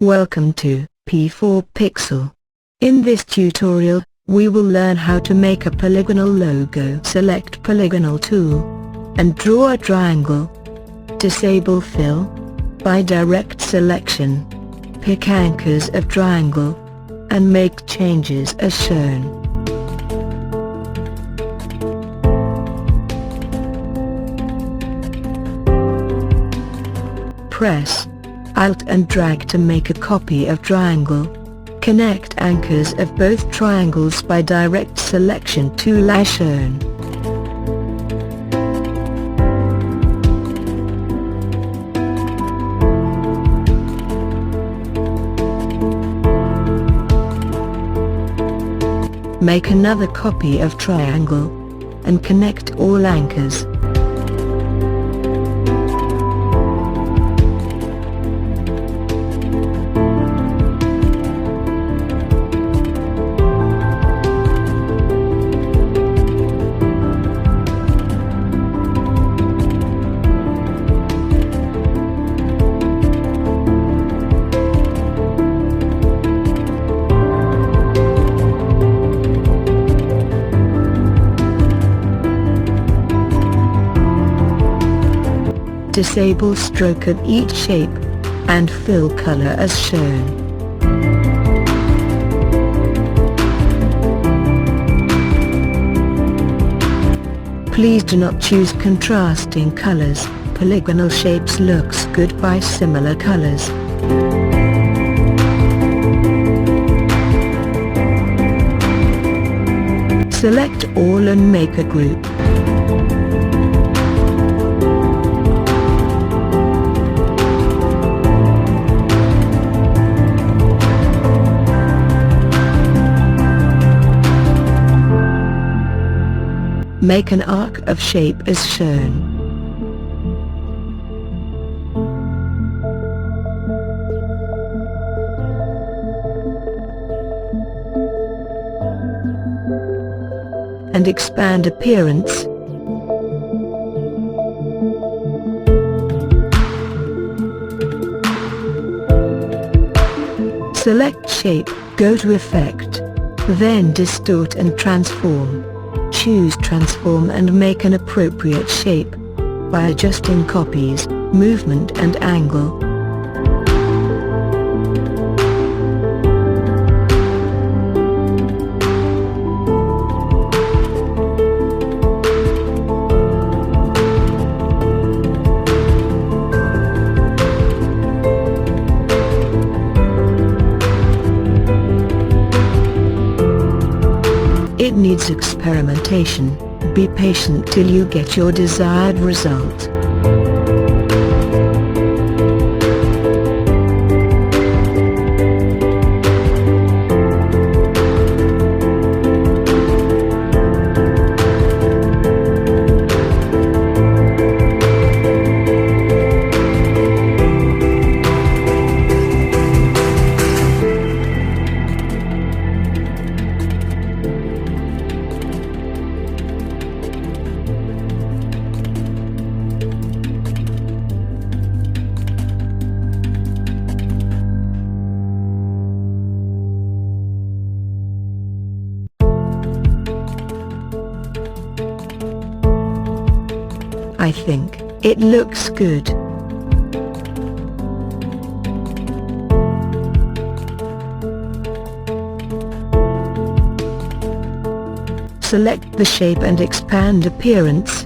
Welcome to P4 Pixel. In this tutorial, we will learn how to make a polygonal logo. Select Polygonal tool and draw a triangle. Disable Fill by direct selection. Pick anchors of triangle and make changes as shown. Press Alt and drag to make a copy of triangle. Connect anchors of both triangles by direct selection tool as shown. Make another copy of triangle and connect all anchors. Disable stroke of each shape, and fill color as shown. Please do not choose contrasting colors. Polygonal shapes looks good by similar colors. Select all and make a group. Make an arc of shape as shown. And expand appearance. Select shape, go to Effect, then Distort and Transform. Choose Transform and make an appropriate shape by adjusting copies, movement and angle. It needs experimentation. Be patient till you get your desired result. I think it looks good. Select the shape and expand appearance.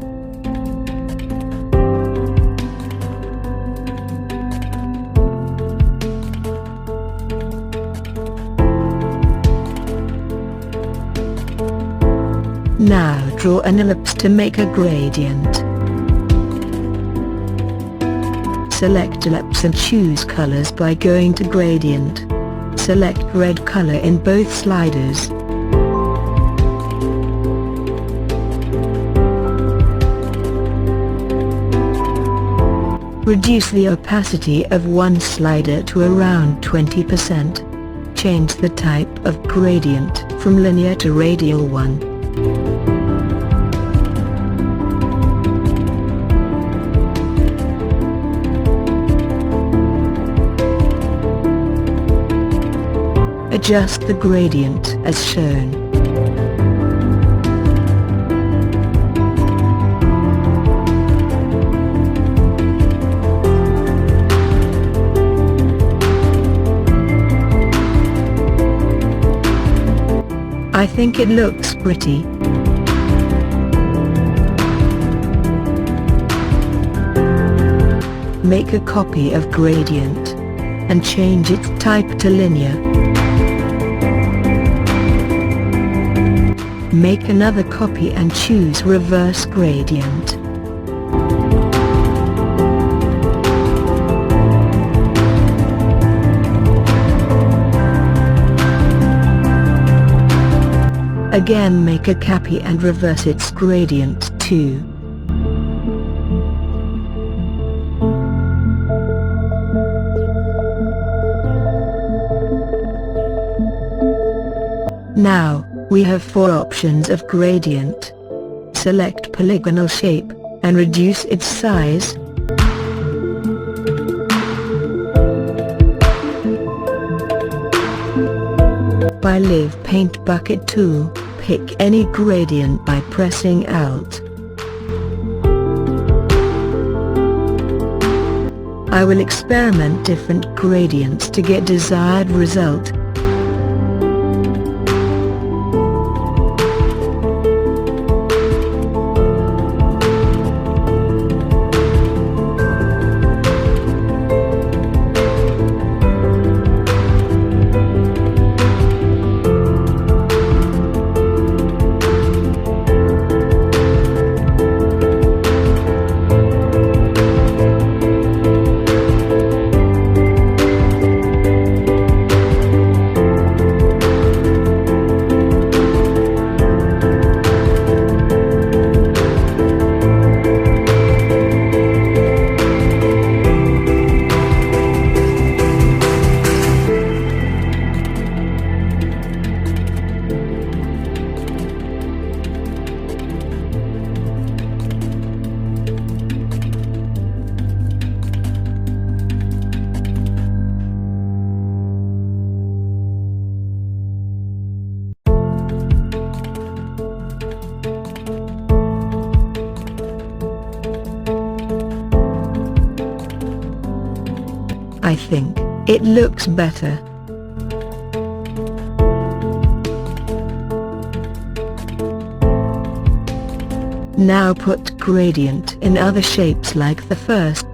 Now draw an ellipse to make a gradient. Select Ellipse and choose colors by going to Gradient. Select red color in both sliders. Reduce the opacity of one slider to around 20%. Change the type of gradient from linear to radial one. Adjust the gradient as shown. I think it looks pretty. Make a copy of gradient and change its type to linear. Make another copy and choose reverse gradient. Again make a copy and reverse its gradient too. Now, we have 4 options of gradient. Select polygonal shape, and reduce its size. By Live Paint Bucket tool, pick any gradient by pressing Alt. I will experiment different gradients to get desired result. I think it looks better. Now put gradient in other shapes like the first.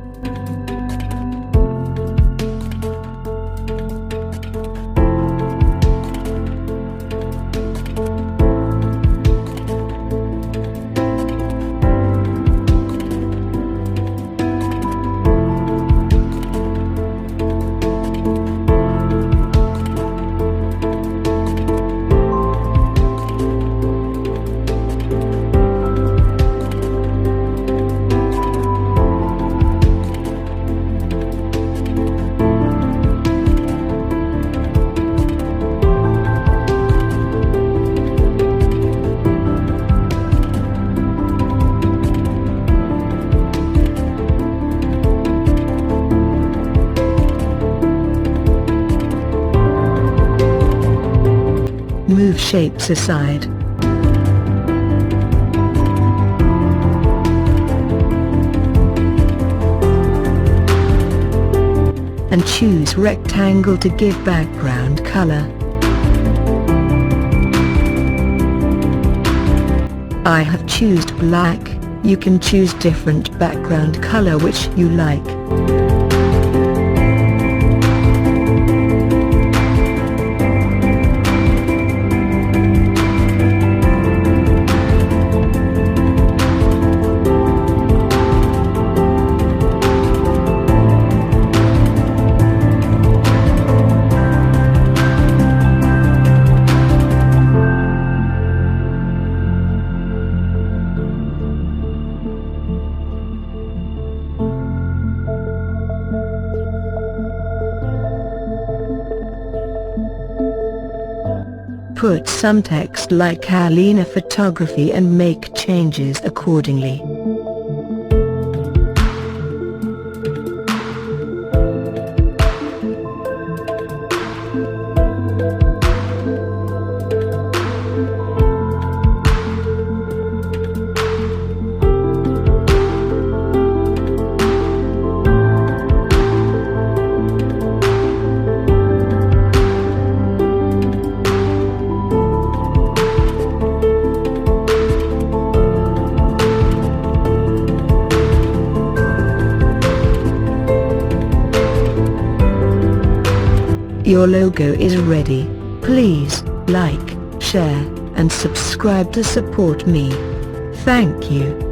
Move shapes aside. And choose rectangle to give background color. I have chosen black. You can choose different background color which you like. Put some text like Alina Photography and make changes accordingly. your logo is ready, please like, share, and subscribe to support me. Thank you.